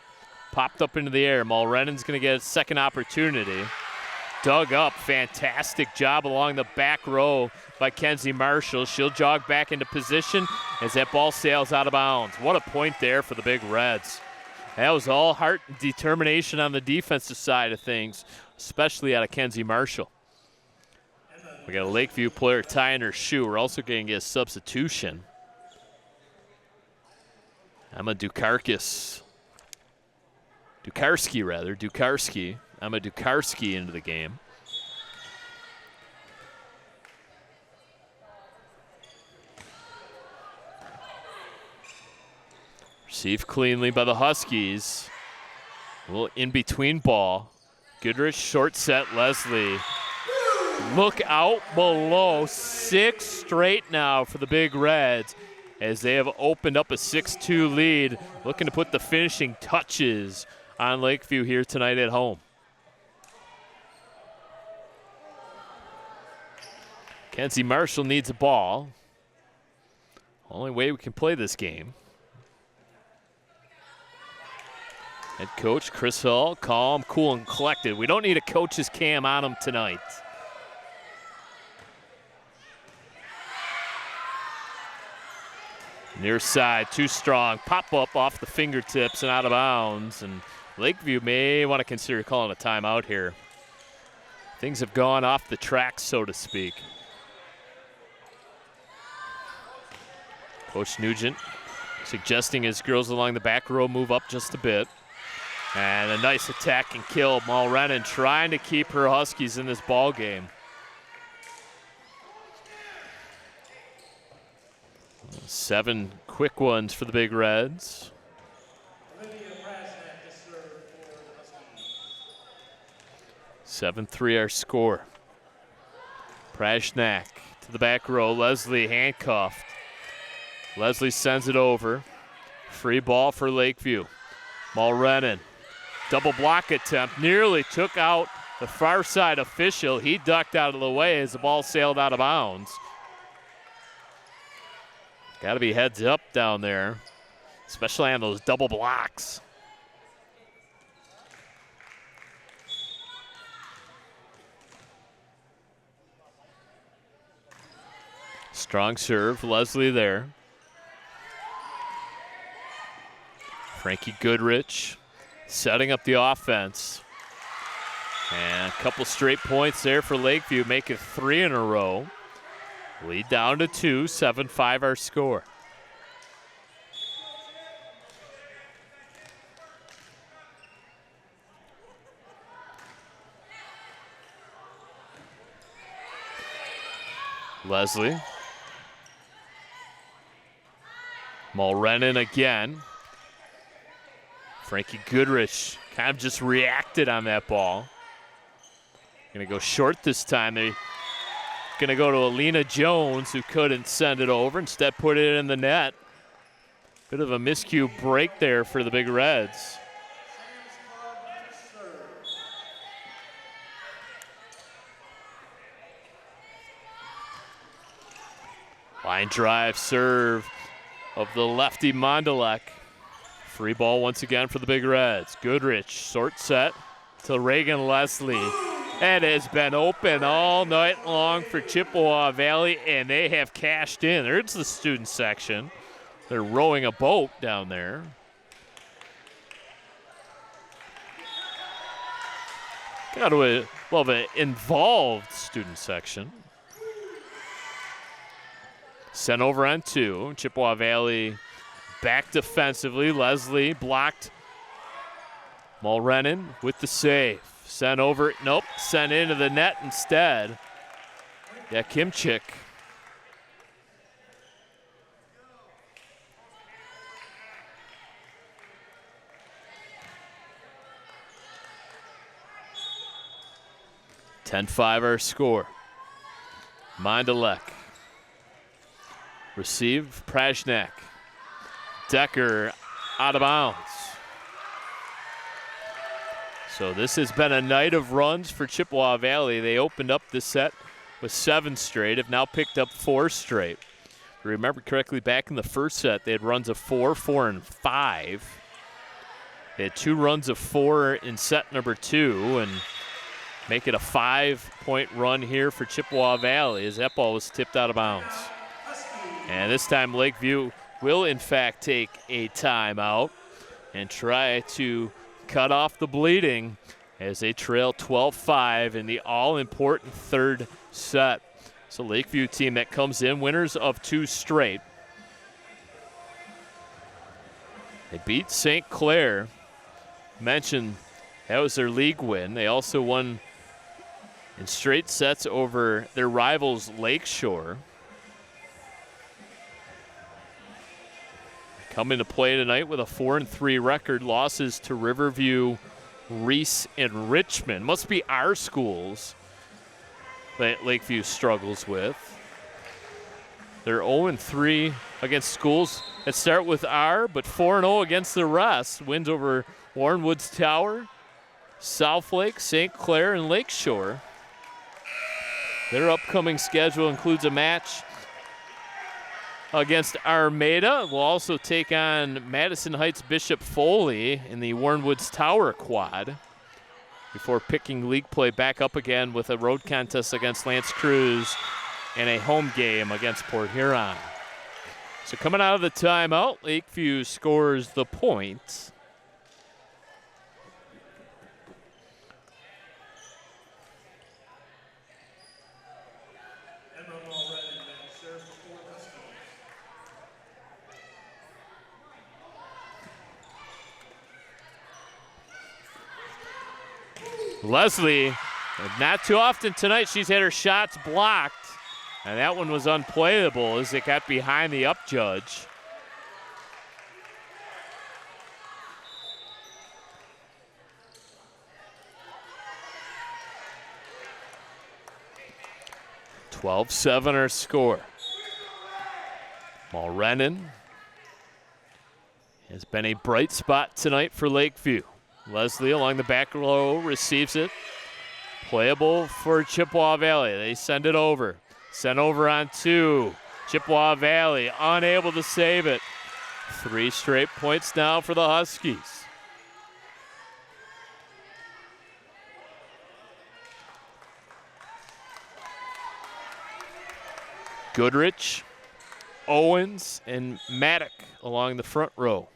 Popped up into the air. Mulrennan's going to get a second opportunity. Dug up. Fantastic job along the back row by Kenzie Marshall. She'll jog back into position as that ball sails out of bounds. What a point there for the Big Reds. That was all heart and determination on the defensive side of things, especially out of Kenzie Marshall. We got a Lakeview player tying her shoe. We're also going to get a substitution. Emma Dukarski Emma Dukarski into the game. Received cleanly by the Huskies. A little in-between ball. Goodrich, short set, Leslie. Look out below. 6 straight now for the Big Reds as they have opened up a 6-2 lead, looking to put the finishing touches on Lakeview here tonight at home. Kenzie Marshall needs a ball. Only way we can play this game. Head coach Chris Hull, calm, cool, and collected. We don't need a coach's cam on him tonight. Near side, too strong. Pop up off the fingertips and out of bounds. And Lakeview may want to consider calling a timeout here. Things have gone off the track, so to speak. Coach Nugent suggesting his girls along the back row move up just a bit. And a nice attack and kill. Mulrennan trying to keep her Huskies in this ball game. 7 quick ones for the Big Reds. 7-3 our score. Prashnak to the back row. Leslie handcuffed. Leslie sends it over. Free ball for Lakeview. Mulrennan. Double block attempt. Nearly took out the far side official. He ducked out of the way as the ball sailed out of bounds. Got to be heads up down there, especially on those double blocks. Strong serve, Leslie there. Frankie Goodrich setting up the offense. And a couple straight points there for Lakeview, make it 3 in a row. Lead down to 2, 7-5 our score. Leslie. Mulrennan again. Frankie Goodrich kind of just reacted on that ball. Gonna go short this time. They're gonna go to Alina Jones, who couldn't send it over, instead put it in the net. Bit of a miscue break there for the Big Reds. Line drive serve of the lefty Mondalek. Free ball once again for the Big Reds. Goodrich, short set to Reagan Leslie. It has been open all night long for Chippewa Valley, and they have cashed in. There's the student section. They're rowing a boat down there. Got to love an involved student section. Sent over on 2. Chippewa Valley back defensively. Leslie blocked. Mulrennan with the save. Sent over, nope, sent into the net instead. Yeah, Kimchick. (10-5) our score. Mindalek. Receive, Prajnak. Decker out of bounds. So this has been a night of runs for Chippewa Valley. They opened up this set with 7 straight, have now picked up 4 straight. If you remember correctly, back in the first set, they had runs of 4, 4, and 5. They had 2 runs of 4 in set number 2, and make it a 5-point run here for Chippewa Valley as that ball was tipped out of bounds. And this time Lakeview will in fact take a timeout and try to cut off the bleeding as they trail 12-5 in the all-important third set. So Lakeview team that comes in winners of 2 straight. They beat St. Clair. Mentioned that was their league win. They also won in straight sets over their rivals Lakeshore. Coming to play tonight with a 4-3 record. Losses to Riverview, Reese, and Richmond. Must be our schools that Lakeview struggles with. They're 0-3 against schools that start with R, but 4-0 against the rest. Wins over Warren Woods Tower, Southlake, St. Clair, and Lakeshore. Their upcoming schedule includes a match against Armada. We'll also take on Madison Heights Bishop Foley in the Warren Woods Tower quad before picking league play back up again with a road contest against L'Anse Creuse and a home game against Port Huron. So coming out of the timeout, Lakeview scores the point. Leslie, not too often tonight, she's had her shots blocked, and that one was unplayable as it got behind the up judge. (12-7) our score. Mulrennan has been a bright spot tonight for Lakeview. Leslie along the back row receives it. Playable for Chippewa Valley. They send it over. Sent over on 2. Chippewa Valley unable to save it. 3 straight points now for the Huskies. Goodrich, Owens, and Maddock along the front row.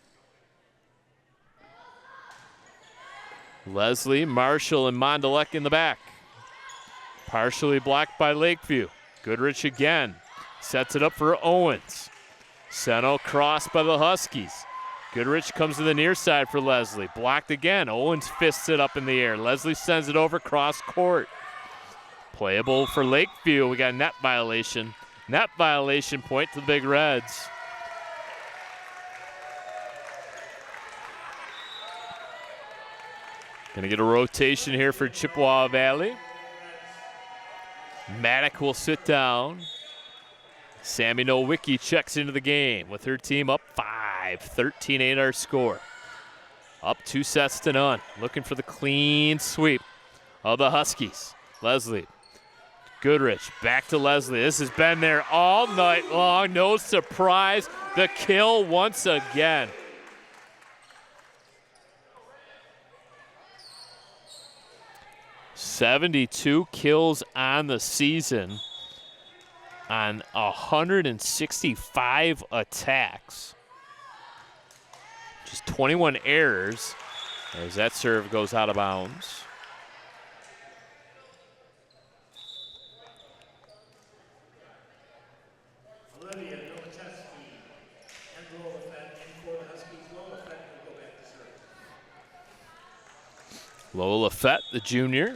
Leslie, Marshall, and Mondalek in the back. Partially blocked by Lakeview. Goodrich again. Sets it up for Owens. Seno crossed by the Huskies. Goodrich comes to the near side for Leslie. Blocked again. Owens fists it up in the air. Leslie sends it over cross court. Playable for Lakeview. We got a net violation. Net violation point to the Big Reds. Gonna get a rotation here for Chippewa Valley. Maddock will sit down. Sammy Nowicki checks into the game with her team up 5, 13-8 our score. Up 2-0. Looking for the clean sweep of the Huskies. Leslie, Goodrich, back to Leslie. This has been there all night long. No surprise, the kill once again. (72) kills on the season on 165 attacks. Just 21 errors as that serve goes out of bounds. Lola Fett, the junior.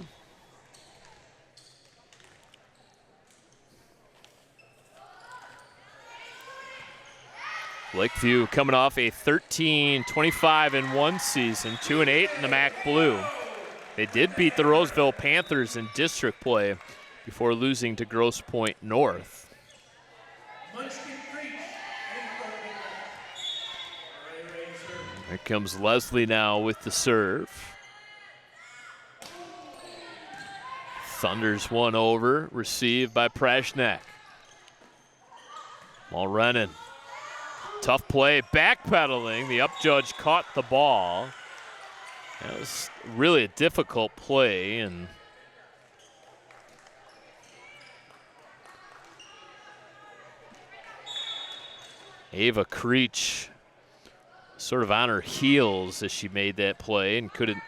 Lakeview coming off a 13-25-1 season, 2-8 in the MAC Blue. They did beat the Roseville Panthers in district play before losing to Grosse Pointe North. Here comes Leslie now with the serve. Thunders one over, received by Prashnak. Mulrennan. Tough play, backpedaling. The up judge caught the ball. That was really a difficult play, and Ava Creech sort of on her heels as she made that play and couldn't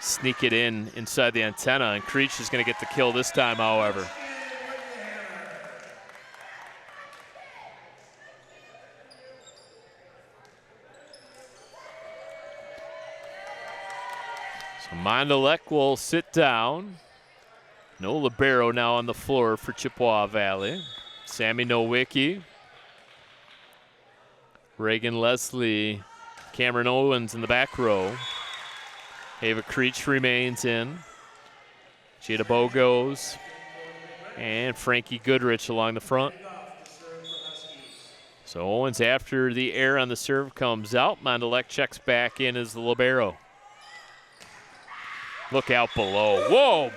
sneak it inside the antenna, and Creech is going to get the kill this time, however. So Mondalek will sit down. No libero now on the floor for Chippewa Valley. Sammy Nowicki. Reagan Leslie, Cameron Owens in the back row. Ava Creech remains in. Jada Bogos and Frankie Goodrich along the front. So Owens, after the error on the serve comes out, Mondalek checks back in as the libero. Look out below. Whoa!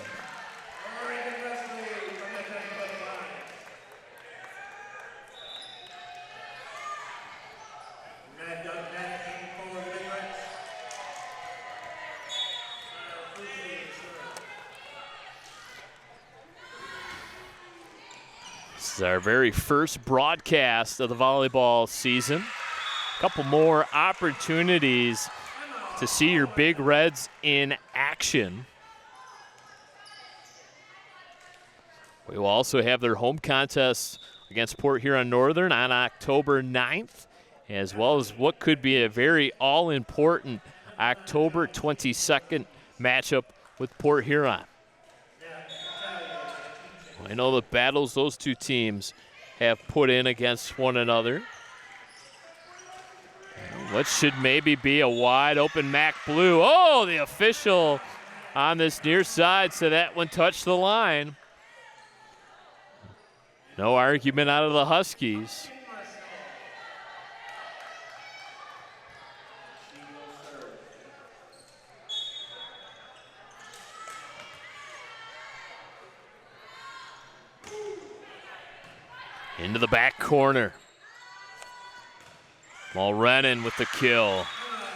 This is our very first broadcast of the volleyball season. A couple more opportunities to see your Big Reds in action. We will also have their home contest against Port Huron Northern on October 9th, as well as what could be a very all-important October 22nd matchup with Port Huron. I know the battles those two teams have put in against one another. What should maybe be a wide open MAC Blue. Oh, the official on this near side, so that one touched the line. No argument out of the Huskies. Into the back corner. Mulrennan with the kill.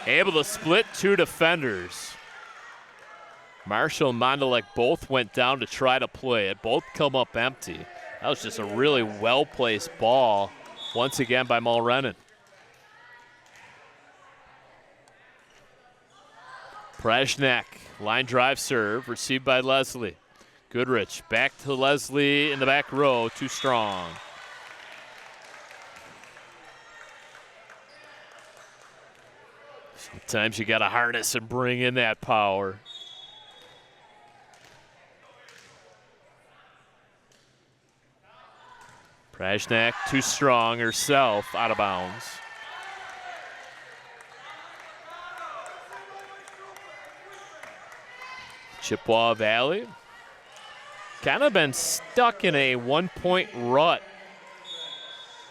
Able to split two defenders. Marshall and Mondalek both went down to try to play it. Both come up empty. That was just a really well-placed ball, once again by Mulrennan. Prashnak, line drive serve, received by Leslie. Goodrich back to Leslie in the back row, too strong. Sometimes you got to harness and bring in that power. Prashnak too strong herself, out of bounds. Chippewa Valley kind of been stuck in a one-point rut.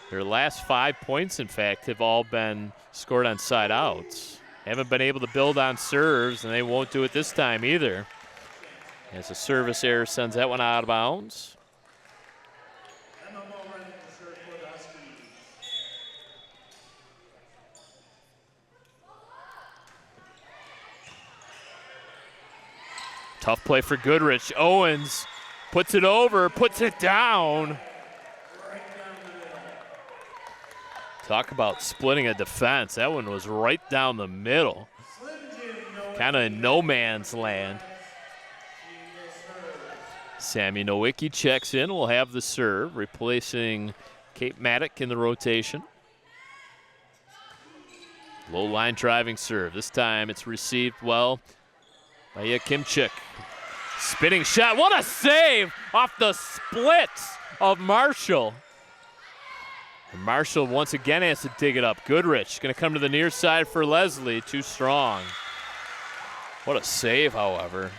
Their last 5 points, in fact, have all been scored on side outs. Haven't been able to build on serves, and they won't do it this time either. As a service error sends that one out of bounds. Tough play for Goodrich. Owens puts it over, puts it down. Talk about splitting a defense. That one was right down the middle. Kind of in no man's land. Sammy Nowicki checks in. Will have the serve, replacing Kate Maddock in the rotation. Low line driving serve. This time it's received well by Yakimchik. Spinning shot. What a save off the splits of Marshall. And Marshall once again has to dig it up. Goodrich going to come to the near side for Leslie. Too strong. What a save, however.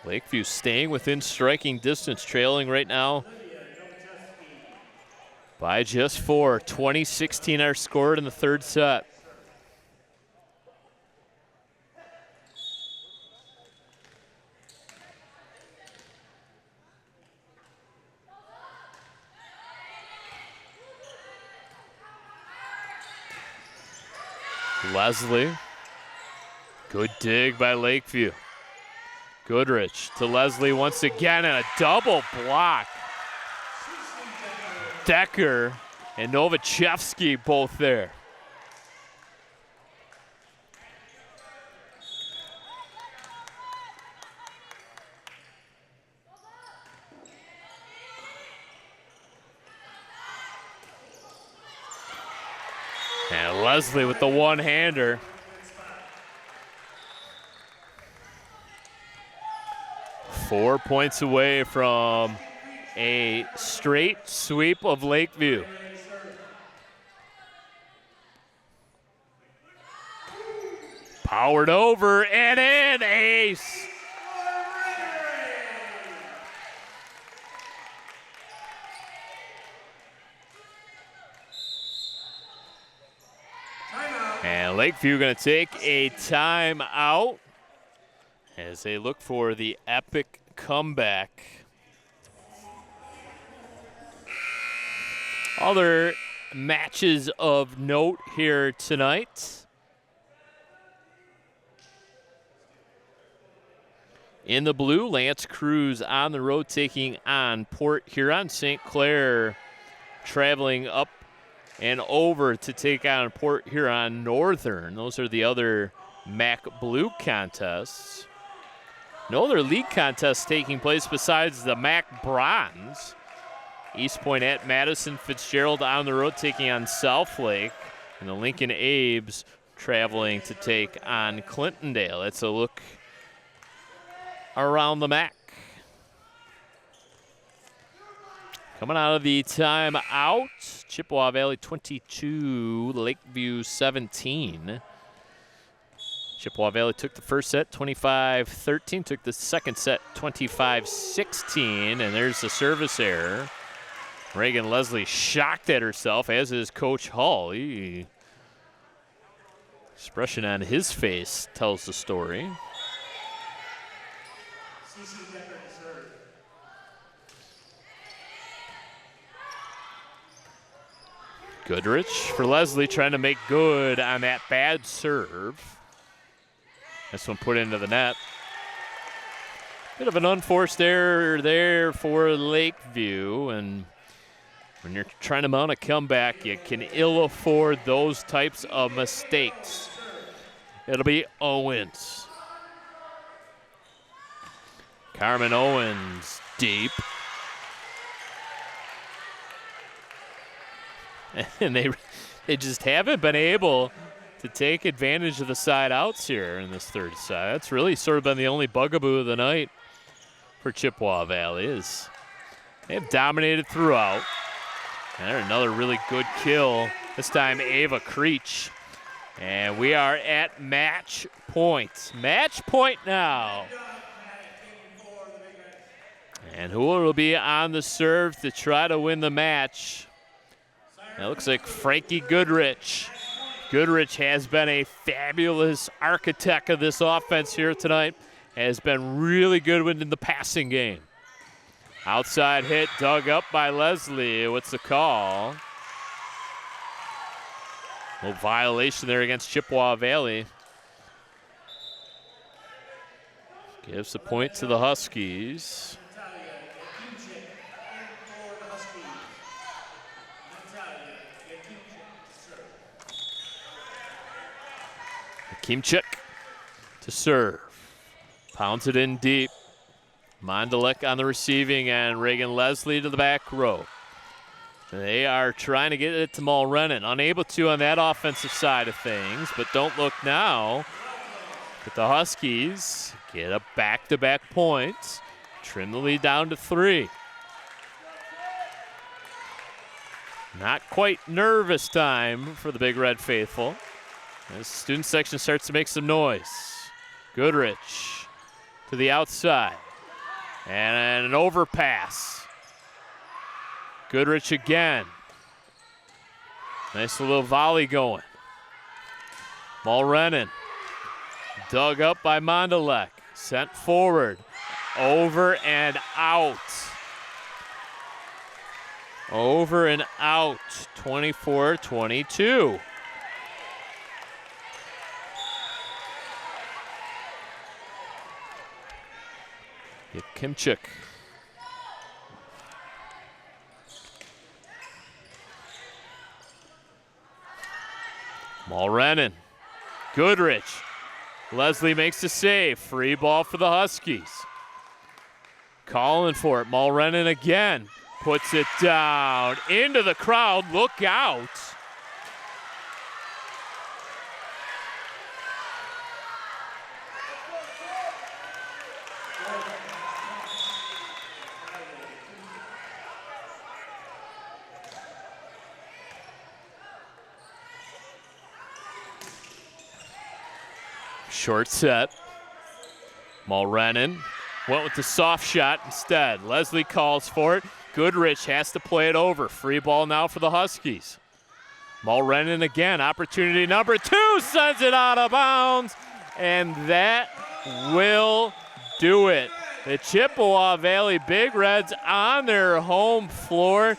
Lakeview staying within striking distance, trailing right now by just 4. 20-16 are scored in the third set. Leslie. Good dig by Lakeview. Goodrich to Leslie once again, and a double block. Decker and Novachevsky both there. And Leslie with the one-hander. Four points away from a straight sweep of Lakeview. Powered over and in, ace. And Lakeview going to take a timeout as they look for the epic comeback. Other matches of note here tonight. In the blue, Lance Cruz on the road taking on Port Huron. St. Clair traveling up and over to take on Port Huron Northern. Those are the other MAC Blue contests. No other league contests taking place besides the MAC Bronze. East Point at Madison Fitzgerald on the road taking on Southlake. And the Lincoln Abes traveling to take on Clintondale. That's a look around the MAC. Coming out of the timeout, Chippewa Valley 22, Lakeview 17. Chippewa Valley took the first set 25-13, took the second set 25-16, and there's the service error. Reagan Leslie shocked at herself, as is Coach Hall. Expression on his face tells the story. Goodrich for Leslie, trying to make good on that bad serve. This one put into the net. Bit of an unforced error there for Lakeview, and when you're trying to mount a comeback, you can ill afford those types of mistakes. It'll be Owens. Carmen Owens deep. And they just haven't been able to take advantage of the side outs here in this third set. That's really sort of been the only bugaboo of the night for Chippewa Valley. Is they've dominated throughout. And there's another really good kill. This time Ava Creech. And we are at match point. Match point now. And who will be on the serve to try to win the match? It looks like Frankie Goodrich. Goodrich has been a fabulous architect of this offense here tonight. Has been really good in the passing game. Outside hit dug up by Leslie. What's the call? No violation there against Chippewa Valley. Gives the point to the Huskies. Kimchik to serve. Pounds it in deep. Mondalek on the receiving end. Reagan Leslie to the back row. They are trying to get it to Mulrennan. Unable to on that offensive side of things, but don't look now. But the Huskies get a back-to-back points, trim the lead down to 3. Not quite nervous time for the Big Red faithful. As the student section starts to make some noise. Goodrich to the outside. And an overpass. Goodrich again. Nice little volley going. Mulrennan dug up by Mondalek. Sent forward. Over and out. Over and out. 24-22. Kimchik. Mulrennan. Goodrich. Leslie makes the save. Free ball for the Huskies. Calling for it. Mulrennan again. Puts it down. Into the crowd. Look out. Short set. Mulrennan went with the soft shot instead. Leslie calls for it. Goodrich has to play it over. Free ball now for the Huskies. Mulrennan again. Opportunity number 2. Sends it out of bounds. And that will do it. The Chippewa Valley Big Reds on their home floor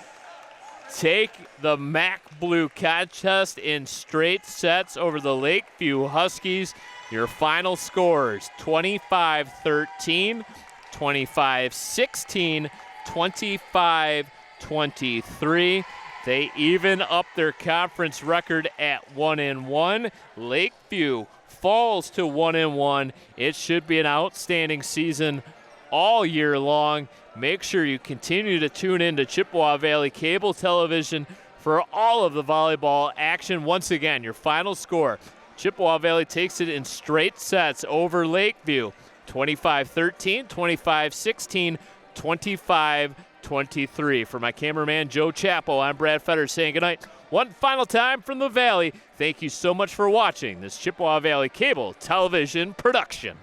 take the MAC Blue contest in straight sets over the Lakeview Huskies. Your final scores, 25-13, 25-16, 25-23. They even up their conference record at 1-1. Lakeview falls to 1-1. It should be an outstanding season all year long. Make sure you continue to tune in to Chippewa Valley Cable Television for all of the volleyball action. Once again, your final score, Chippewa Valley takes it in straight sets over Lakeview, 25-13, 25-16, 25-23. For my cameraman, Joe Chapo, I'm Brad Fetter saying goodnight. One final time from the Valley. Thank you so much for watching this Chippewa Valley Cable Television production.